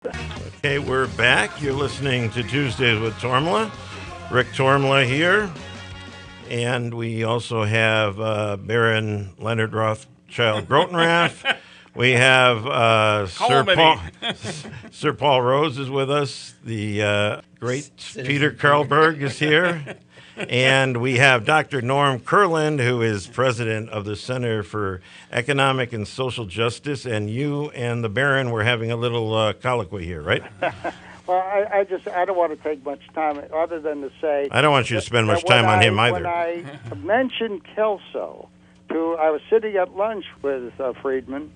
Okay, we're back. You're listening to Tuesdays with Tormala. Rick Tormala here. And we also have Baron Leonard Rothschild Grotenrath. We have Sir Paul Rose is with us. The great Peter Karlberg is here. And we have Dr. Norm Kurland, who is president of the Center for Economic and Social Justice. And you and the Baron were having a little colloquy here, right? Well, I don't want to take much time other than to say... I don't want you to spend much time on him either. When I mentioned Kelso, I was sitting at lunch with Friedman,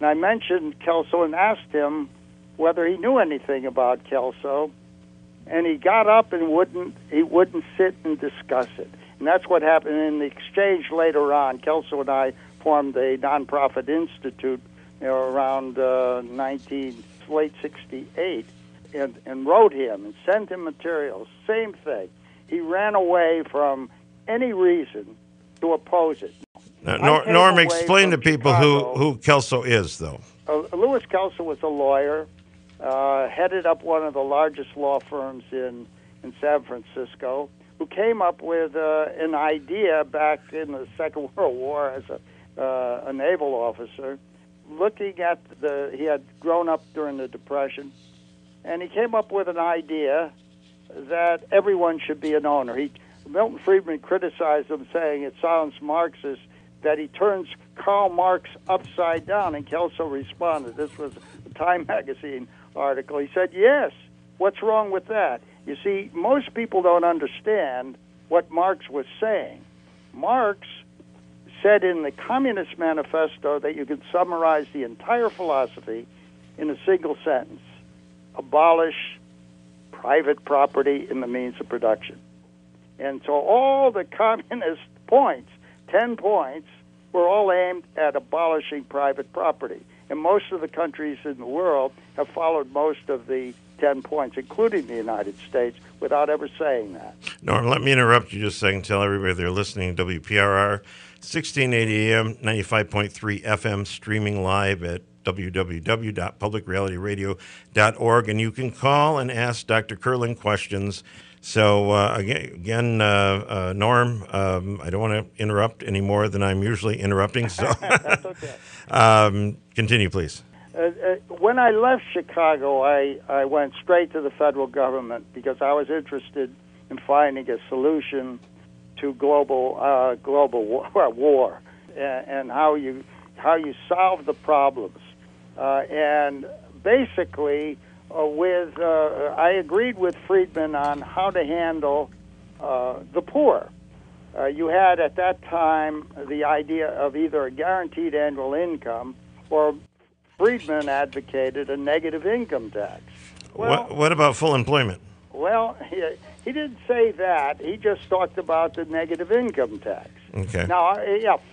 and I mentioned Kelso and asked him whether he knew anything about Kelso, and he got up and wouldn't sit and discuss it. And that's what happened in the exchange later on. Kelso and I formed a nonprofit institute around late 68, and wrote him and sent him materials. Same thing. He ran away from any reason to oppose it. Norm, explain to people who Kelso is, though. Louis Kelso was a lawyer, headed up one of the largest law firms in San Francisco, who came up with an idea back in the Second World War as a naval officer, looking at he had grown up during the Depression, and he came up with an idea that everyone should be an owner. Milton Friedman criticized him, saying it sounds Marxist, that he turns Karl Marx upside down, and Kelso responded. This was a Time magazine article. He said, yes, what's wrong with that? You see, most people don't understand what Marx was saying. Marx said in the Communist Manifesto that you could summarize the entire philosophy in a single sentence: abolish private property in the means of production. And so all the communist points, 10 points, were all aimed at abolishing private property. And most of the countries in the world have followed most of the 10 points, including the United States, without ever saying that. Norm, let me interrupt you just a second. Tell everybody they're listening to WPRR, 1680 AM, 95.3 FM, streaming live at www.publicrealityradio.org. And you can call and ask Dr. Kurland questions. So, again, Norm, I don't want to interrupt any more than I'm usually interrupting. So, That's okay. Continue, please. When I left Chicago, I went straight to the federal government because I was interested in finding a solution to global war and how you solve the problems. And basically, I agreed with Friedman on how to handle the poor. You had at that time the idea of either a guaranteed annual income, or Friedman advocated a negative income tax. Well, what about full employment? Well, he didn't say that. He just talked about the negative income tax. Okay. Now,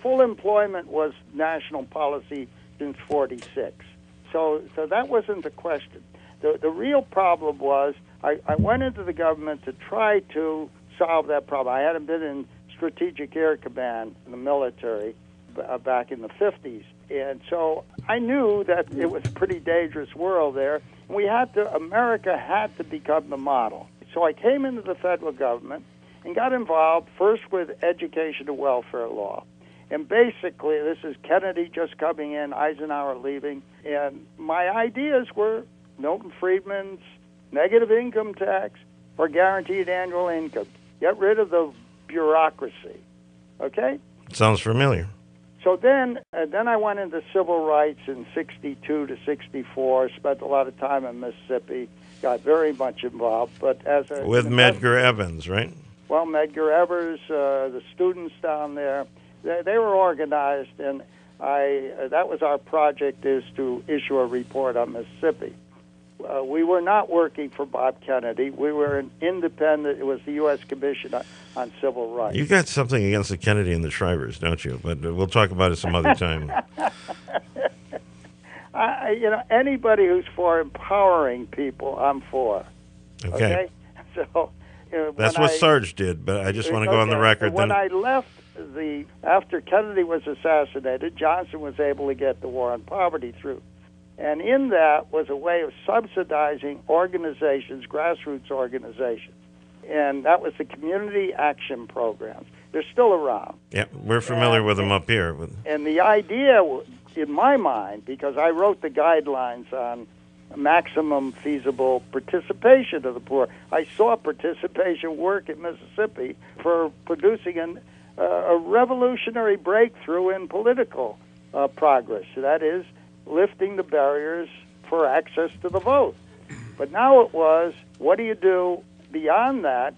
full employment was national policy since '46. So that wasn't the question. The real problem was I went into the government to try to solve that problem. I hadn't been in Strategic Air Command in the military back in the 50s. And so I knew that it was a pretty dangerous world there. America had to become the model. So I came into the federal government and got involved first with education and welfare law. And basically, this is Kennedy just coming in, Eisenhower leaving. And my ideas were Milton Friedman's negative income tax or guaranteed annual income. Get rid of the bureaucracy. Okay? Sounds familiar. So then I went into civil rights in '62 to '64. Spent a lot of time in Mississippi. Got very much involved. But with Medgar Evers, right? Well, Medgar Evers, the students down there, they were organized, and that was our project, is to issue a report on Mississippi. We were not working for Bob Kennedy. We were an independent. It was the U.S. Commission on Civil Rights. You got something against the Kennedy and the Shrivers, don't you? But we'll talk about it some other time. Anybody who's for empowering people, I'm for. Okay? So that's what Sarge did, but I just want to go on the record. When I left after Kennedy was assassinated, Johnson was able to get the war on poverty through. And in that was a way of subsidizing organizations, grassroots organizations. And that was the community action programs. They're still around. Yeah, we're familiar with them up here. And the idea, in my mind, because I wrote the guidelines on maximum feasible participation of the poor, I saw participation work in Mississippi for producing a revolutionary breakthrough in political progress. That is, lifting the barriers for access to the vote. But now it was, what do you do beyond that?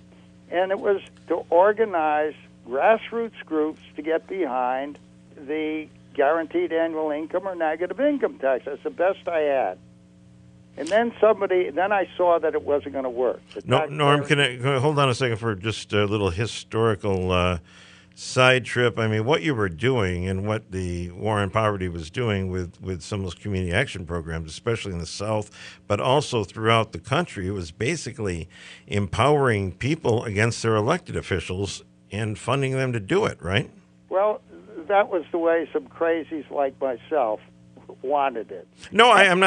And it was to organize grassroots groups to get behind the guaranteed annual income or negative income tax. That's the best I had. And then I saw that it wasn't going to work. No, Norm, can I hold on a second for just a little historical side trip? I mean, what you were doing and what the War on Poverty was doing with some of those community action programs, especially in the South, but also throughout the country, it was basically empowering people against their elected officials and funding them to do it, right? Well, that was the way some crazies like myself wanted it. No, I'm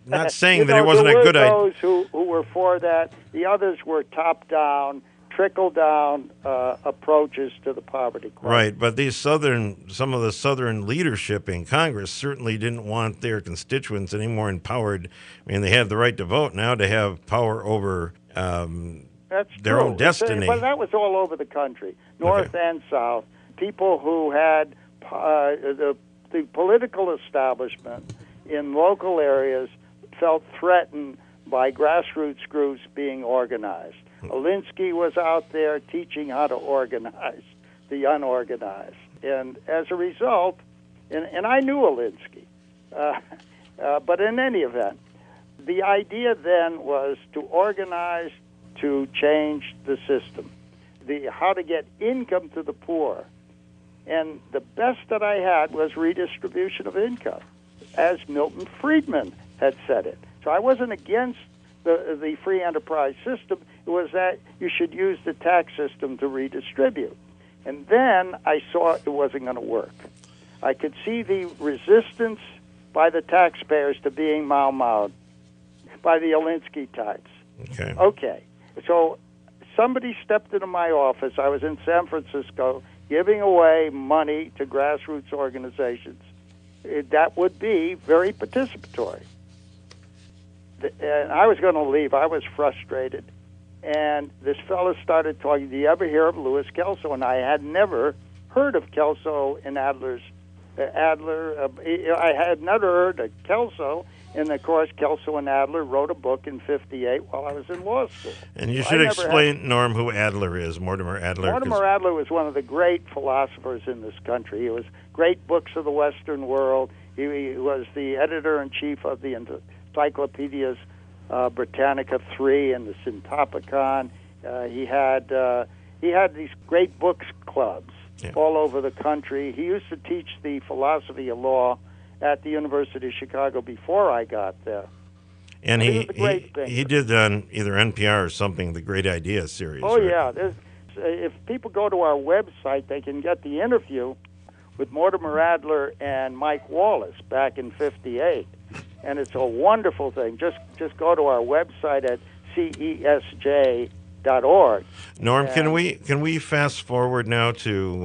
not saying that it wasn't a good idea. Those who were for that. The others were top-down, trickle-down approaches to the poverty question. Right, but some of the Southern leadership in Congress certainly didn't want their constituents any more empowered. I mean, they have the right to vote now to have power over their own destiny. But that was all over the country, north and south. People who had the political establishment in local areas felt threatened by grassroots groups being organized. Alinsky was out there teaching how to organize the unorganized. And as a result, and I knew Alinsky, but in any event, the idea then was to organize to change the system, how to get income to the poor. And the best that I had was redistribution of income, as Milton Friedman had said it. So I wasn't against the free enterprise system. It was that you should use the tax system to redistribute. And then I saw it wasn't going to work. I could see the resistance by the taxpayers to being mau-mau'd by the Alinsky types. Okay. So somebody stepped into my office. I was in San Francisco giving away money to grassroots organizations. That would be very participatory. And I was going to leave. I was frustrated. And this fellow started talking, do you ever hear of Louis Kelso? And I had never heard of Kelso and Adler's. I had never heard of Kelso. And, of course, Kelso and Adler wrote a book in 1958 while I was in law school. And you should explain, Norm, who Adler is, Mortimer Adler. Mortimer Adler was one of the great philosophers in this country. He was great books of the Western world. He was the editor-in-chief of the Encyclopedias Britannica 3 and the Syntopicon. He had these great books clubs all over the country. He used to teach the philosophy of law at the University of Chicago before I got there. And he did on either NPR or something, the Great Ideas series. Oh, right? Yeah. If people go to our website, they can get the interview with Mortimer Adler and Mike Wallace back in 1958. And it's a wonderful thing. Just go to our website at cesj.org. Norm, can we fast forward now to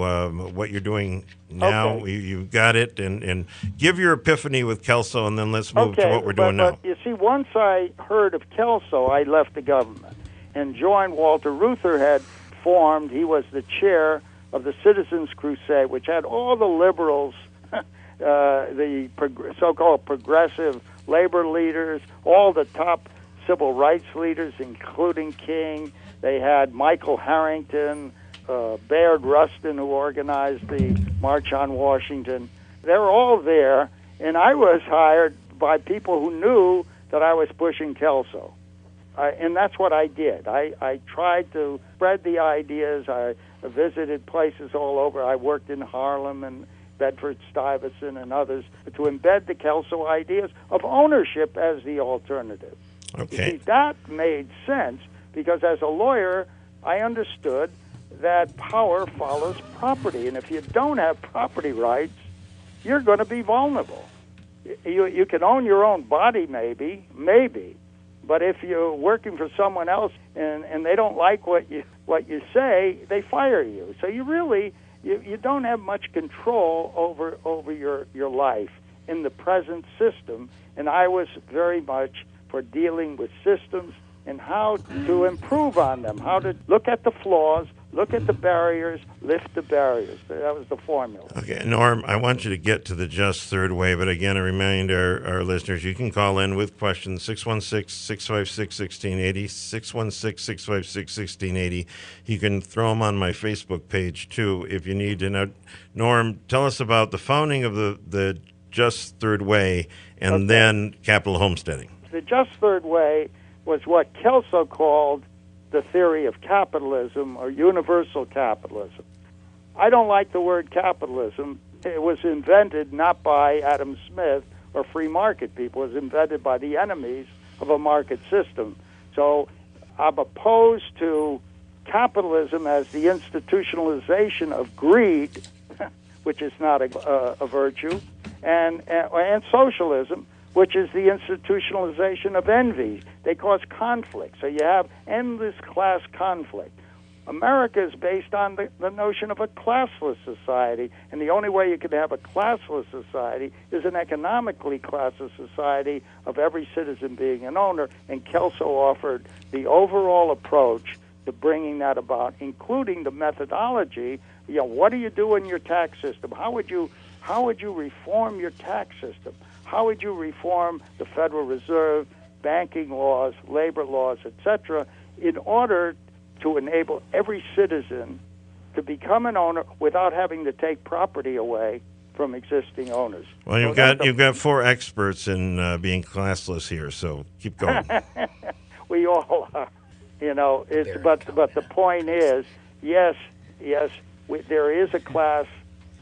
what you're doing now? Okay. You've got it, and give your epiphany with Kelso, and then let's move to what we're doing now. But you see, once I heard of Kelso, I left the government and joined Walter Reuther had formed. He was the chair of the Citizens Crusade, which had all the liberals, the so-called progressive labor leaders, all the top civil rights leaders, including King. They had Michael Harrington, Bayard Rustin, who organized the March on Washington. They were all there, and I was hired by people who knew that I was pushing Kelso. And that's what I did. I tried to spread the ideas. I visited places all over. I worked in Harlem and Bedford-Stuyvesant and others to embed the Kelso ideas of ownership as the alternative. Okay. See, that made sense because as a lawyer, I understood that power follows property. And if you don't have property rights, you're going to be vulnerable. You can own your own body, maybe, but if you're working for someone else and they don't like what you say, they fire you. So you don't have much control over your life in the present system. And I was very much for dealing with systems and how to improve on them, how to look at the flaws, look at the barriers, lift the barriers. That was the formula. Okay, Norm, I want you to get to the just third way, but again, I remind our listeners, you can call in with questions, 616-656-1680, 616-656-1680. You can throw them on my Facebook page, too, if you need to. Now, Norm, tell us about the founding of the just third way and then capital homesteading. The just third way was what Kelso called the theory of capitalism or universal capitalism. I don't like the word capitalism. It was invented not by Adam Smith or free market people. It was invented by the enemies of a market system. So I'm opposed to capitalism as the institutionalization of greed, which is not a virtue, and socialism, which is the institutionalization of envy. They cause conflict. So you have endless class conflict. America is based on the notion of a classless society, and the only way you can have a classless society is an economically classless society of every citizen being an owner, and Kelso offered the overall approach to bringing that about, including the methodology. What do you do in your tax system? How would you reform your tax system? How would you reform the Federal Reserve, banking laws, labor laws, etc., in order to enable every citizen to become an owner without having to take property away from existing owners? Well, you've got four experts in being classless here, so keep going. We all are, but the point is, yes, there is a class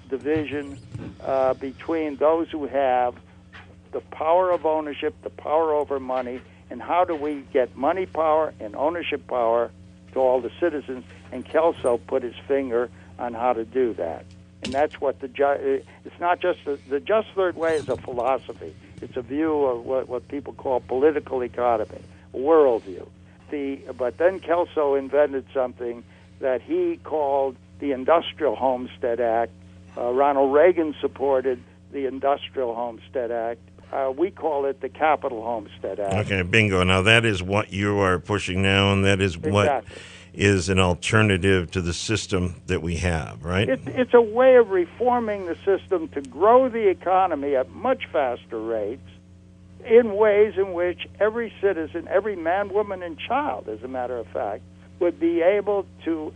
division between those who have the power of ownership, the power over money, and how do we get money power and ownership power to all the citizens? And Kelso put his finger on how to do that. And that's what it's not just the just third way is a philosophy. It's a view of what people call political economy, a worldview. But then Kelso invented something that he called the Industrial Homestead Act. Ronald Reagan supported the Industrial Homestead Act. We call it the Capital Homestead Act. Okay, bingo. Now, that is what you are pushing now, and that is what is an alternative to the system that we have, right? It's a way of reforming the system to grow the economy at much faster rates in ways in which every citizen, every man, woman, and child, as a matter of fact, would be able to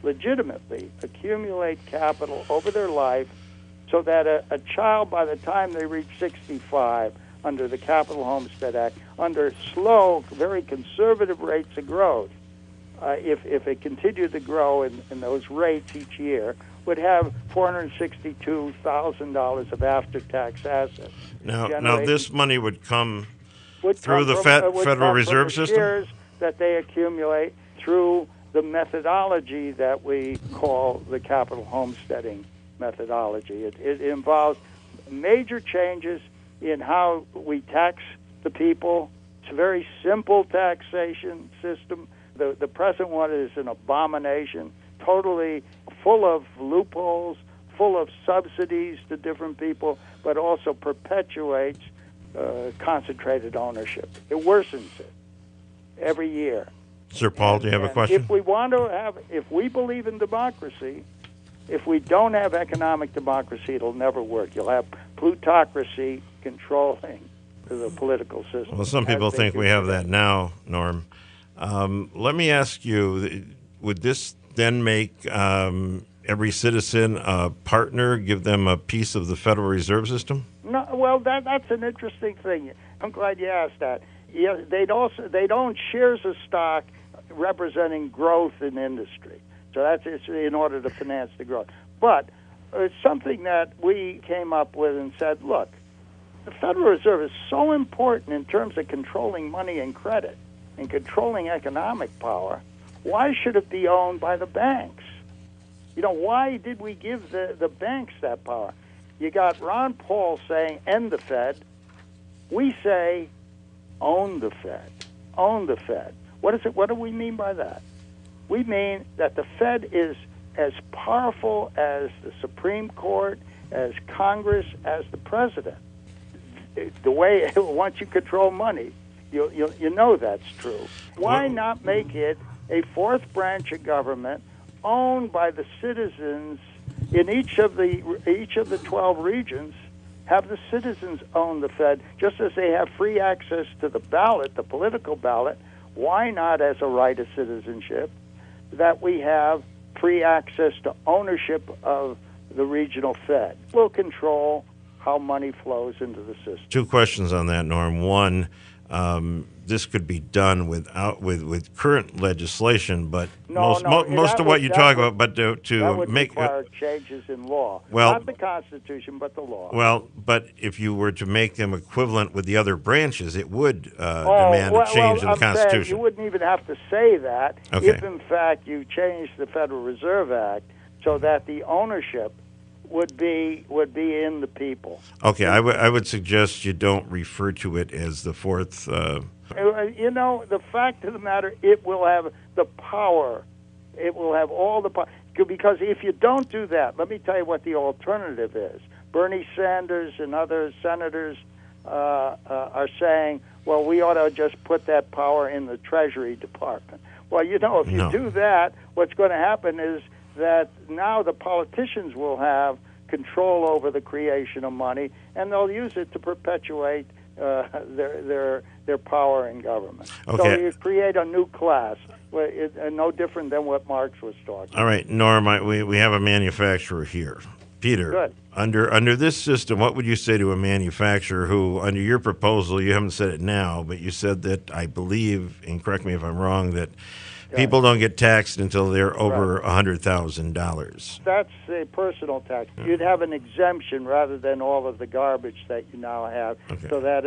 legitimately accumulate capital over their life, so that a child, by the time they reach 65, under the Capital Homestead Act, under slow, very conservative rates of growth, if it continued to grow in those rates each year, would have $462,000 of after-tax assets. Now this money would come through the Federal Reserve System? Shares that they accumulate through the methodology that we call the capital homesteading methodology. It involves major changes in how we tax the people. It's a very simple taxation system. The present one is an abomination, totally full of loopholes, full of subsidies to different people, but also perpetuates concentrated ownership. It worsens it every year. Sir Paul, do you have a question? If we believe in democracy, if we don't have economic democracy, it'll never work. You'll have plutocracy controlling the political system. Well, some people think we have that now, Norm. Let me ask you, would this then make every citizen a partner, give them a piece of the Federal Reserve System? No, well, that's an interesting thing. I'm glad you asked that. Yeah, they'd own shares of stock representing growth in industry. So it's in order to finance the growth. But it's something that we came up with and said, look, the Federal Reserve is so important in terms of controlling money and credit and controlling economic power. Why should it be owned by the banks? Why did we give the banks that power? You got Ron Paul saying end the Fed. We say own the Fed. Own the Fed. What is it? What do we mean by that? We mean that the Fed is as powerful as the Supreme Court, as Congress, as the president. The way once you control money, you know that's true. Why not make it a fourth branch of government owned by the citizens in each of the 12 regions? Have the citizens own the Fed, just as they have free access to the ballot, the political ballot. Why not, as a right of citizenship, that we have free access to ownership of the regional Fed? We'll control how money flows into the system. Two questions on that, Norm. One, this could be done with current legislation, but most of what you talk about, but to make require changes in law, well, not the Constitution, but the law. Well, but if you were to make them equivalent with the other branches, it would demand a change in the Constitution. Saying you wouldn't even have to say that okay. if, in fact, you changed the Federal Reserve Act so that the ownership would be in the people. Okay, I would suggest you don't refer to it as the fourth. You know, the fact of the matter, it will have the power. It will have all the power. Because if you don't do that, let me tell you what the alternative is. Bernie Sanders and other senators are saying, well, we ought to just put that power in the Treasury Department. Well, you know, if you do that, what's going to happen is that now the politicians will have control over the creation of money, and they'll use it to perpetuate their power in government. Okay. So you create a new class, no different than what Marx was talking about. All right, Norm, we have a manufacturer here. Peter, good. Under this system, what would you say to a manufacturer who, under your proposal, you haven't said it now, but you said that, I believe, and correct me if I'm wrong, that people don't get taxed until they're over $100,000. That's a personal tax. You'd have an exemption rather than all of the garbage that you now have, so that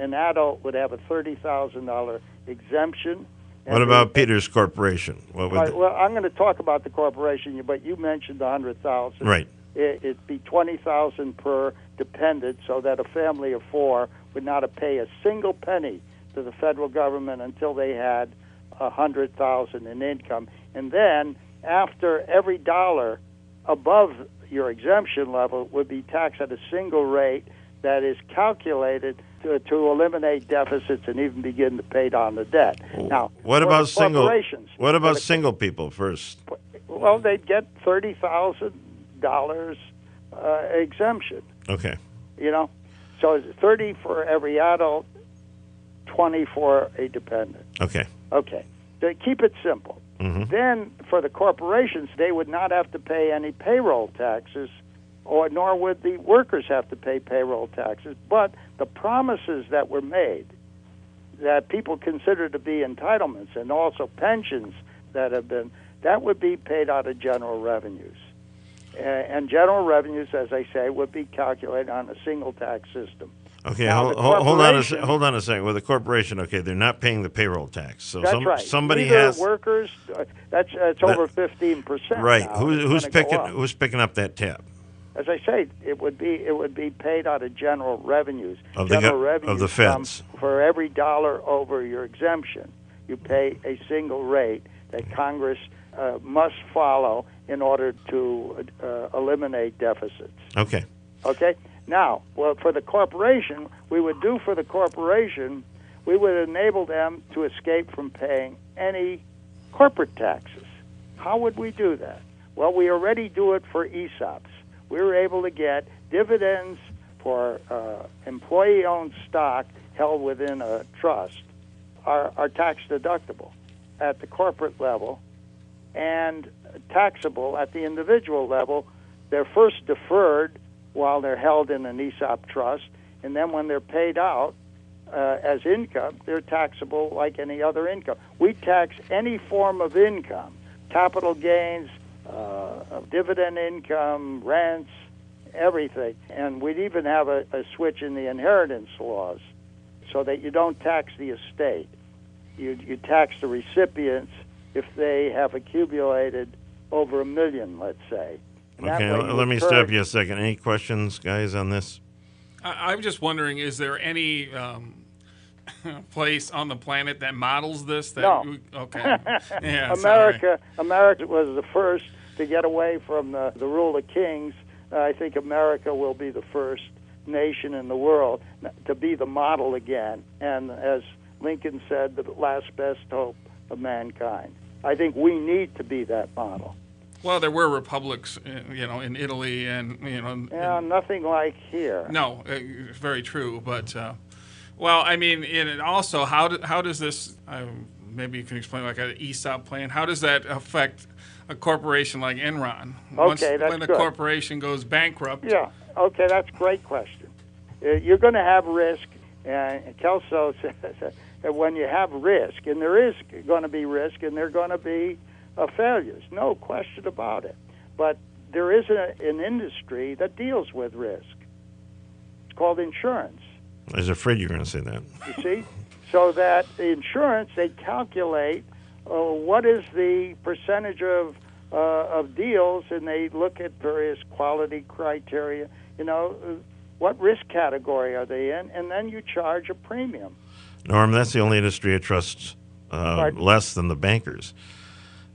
an adult would have a $30,000 exemption. What about Peter's corporation? Well, I'm going to talk about the corporation, but you mentioned the $100,000. Right. It'd be $20,000 per dependent, so that a family of four would not pay a single penny to the federal government until they had $100,000 in income, and then after every dollar above your exemption level would be taxed at a single rate that is calculated to eliminate deficits and even begin to pay down the debt. Now, what about corporations? What about single people first? Well, they'd get $30,000 exemption. Okay. You know, so it's 30 for every adult, 20 for a dependent. Okay. Okay. To keep it simple. Mm-hmm. Then for the corporations, they would not have to pay any payroll taxes, nor would the workers have to pay payroll taxes. But the promises that were made that people consider to be entitlements, and also pensions that would be paid out of general revenues. And general revenues, as I say, would be calculated on a single tax system. Okay, hold on a second. With the corporation, okay, they're not paying the payroll tax. So that's right. Somebody Neither has workers. That's over 15%. Right. Now. Who's picking up that tab? As I say, it would be paid out of general revenues. Of the feds. For every dollar over your exemption, you pay a single rate that Congress must follow in order to eliminate deficits. Okay. Okay. Now, for the corporation, we would enable them to escape from paying any corporate taxes. How would we do that? Well, we already do it for ESOPs. We were able to get dividends for employee-owned stock held within a trust are tax deductible at the corporate level and taxable at the individual level. They're first deferred while they're held in an ESOP trust, and then when they're paid out as income, they're taxable like any other income. We tax any form of income, capital gains, dividend income, rents, everything. And we'd even have a switch in the inheritance laws so that you don't tax the estate. You tax the recipients if they have accumulated over $1 million, let's say. And that Okay, way you let me encourage- stop you a second. Any questions, guys, on this? I'm just wondering, is there any place on the planet that models this? No. Okay. Yeah, sorry. America was the first to get away from the rule of kings. I think America will be the first nation in the world to be the model again. And as Lincoln said, the last best hope of mankind. I think we need to be that model. Well, there were republics, in Italy and, Yeah, nothing like here. No, very true. But, well, I mean, and also, how does this, maybe you can explain like an ESOP plan, how does that affect a corporation like Enron? Okay, that's when a good. corporation goes bankrupt. Yeah, okay, that's a great question. You're going to have risk, and Kelso says that when you have risk, and there is going to be risk, and there are going to be failures, no question about it. But there is an industry that deals with risk. It's called insurance. I was afraid you were going to say that. You see? So that the insurance, they calculate what is the percentage of deals, and they look at various quality criteria. What risk category are they in, and then you charge a premium. Norm, that's the only industry I trust less than the bankers.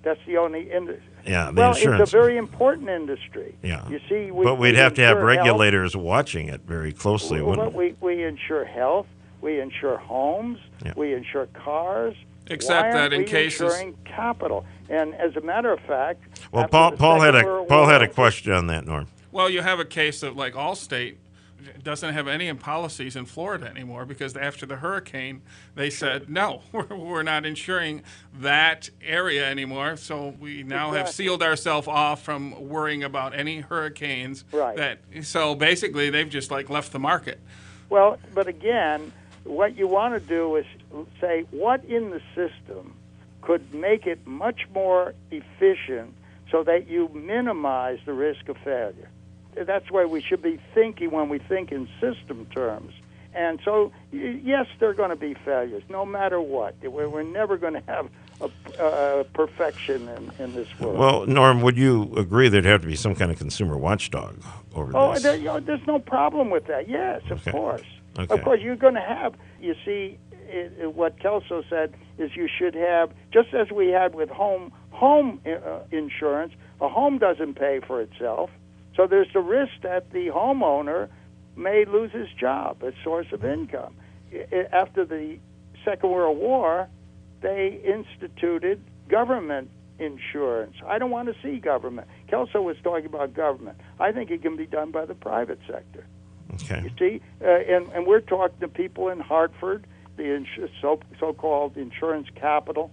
That's the only industry. Yeah, the well, insurance. It's a very important industry. Yeah. You see, but we'd have to have insure health. regulators watching it very closely, wouldn't we? We insure health, we insure homes, Yeah. we insure cars. Except Why that aren't in we cases- insuring capital? And as a matter of fact, Well, after Paul the had Second World a War, question on that, Norm. Well, you have a case of like Allstate doesn't have any policies in Florida anymore because after the hurricane, they said, no, we're not insuring that area anymore. So we now have Exactly. sealed ourselves off from worrying about any hurricanes. Right. So basically, they've just like left the market. Well, but again, what you want to do is say what in the system could make it much more efficient so that you minimize the risk of failure. That's why we should be thinking when we think in system terms. And so, yes, there are going to be failures, no matter what. We're never going to have a perfection in this world. Well, Norm, would you agree there'd have to be some kind of consumer watchdog over this? There's no problem with that. Yes, of Okay. course. Okay. Of course, you're going to have, you see, what Kelso said is you should have, just as we had with home insurance, a home doesn't pay for itself. So there's the risk that the homeowner may lose his job, a source of income. After the Second World War, they instituted government insurance. I don't want to see government. Kelso was talking about government. I think it can be done by the private sector. Okay. You see, and we're talking to people in Hartford, the so-called insurance capital.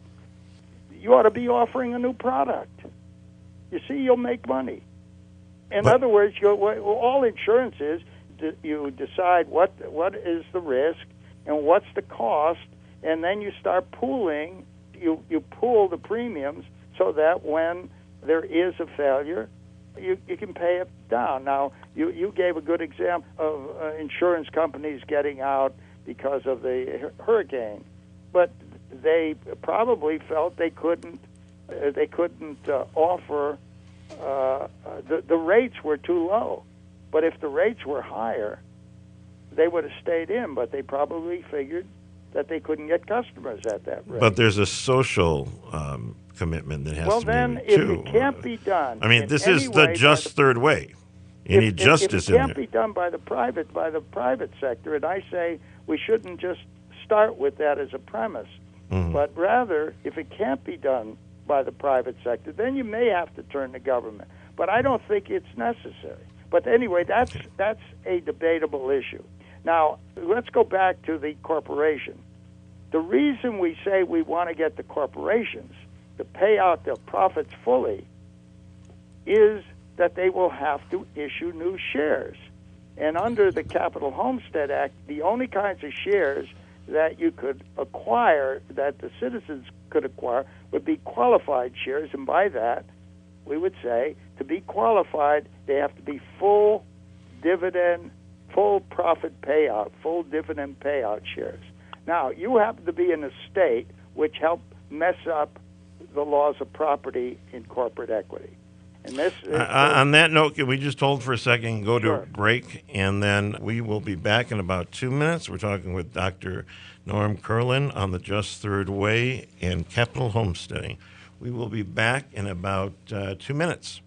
You ought to be offering a new product. You see, you'll make money. In other words, all insurance is you decide what is the risk and what's the cost, and then you start pooling. You pool the premiums so that when there is a failure, you can pay it down. Now, you gave a good example of insurance companies getting out because of the hurricane, but they probably felt they couldn't offer. The rates were too low, but if the rates were higher, they would have stayed in. But they probably figured that they couldn't get customers at that rate. But there's a social commitment that has well, to then, be if too. it can't be done, I mean, in this any is the way just third way. You need justice if it in can't there. be done by the private sector, and I say we shouldn't just start with that as a premise, Mhm. but rather, if it can't be done by the private sector, then you may have to turn to government. But I don't think it's necessary. But anyway, that's a debatable issue. Now, let's go back to the corporation. The reason we say we want to get the corporations to pay out their profits fully is that they will have to issue new shares. And under the Capital Homestead Act, the only kinds of shares that you could acquire, that the citizens could acquire, would be qualified shares. And by that, we would say, to be qualified, they have to be full dividend, full profit payout, full dividend payout shares. Now, you happen to be in a state which helped mess up the laws of property in corporate equity. And this on that note, can we just hold for a second and go to Sure. a break, and then we will be back in about 2 minutes. We're talking with Dr. Norm Kurland on the Just Third Way and capital homesteading. We will be back in about 2 minutes.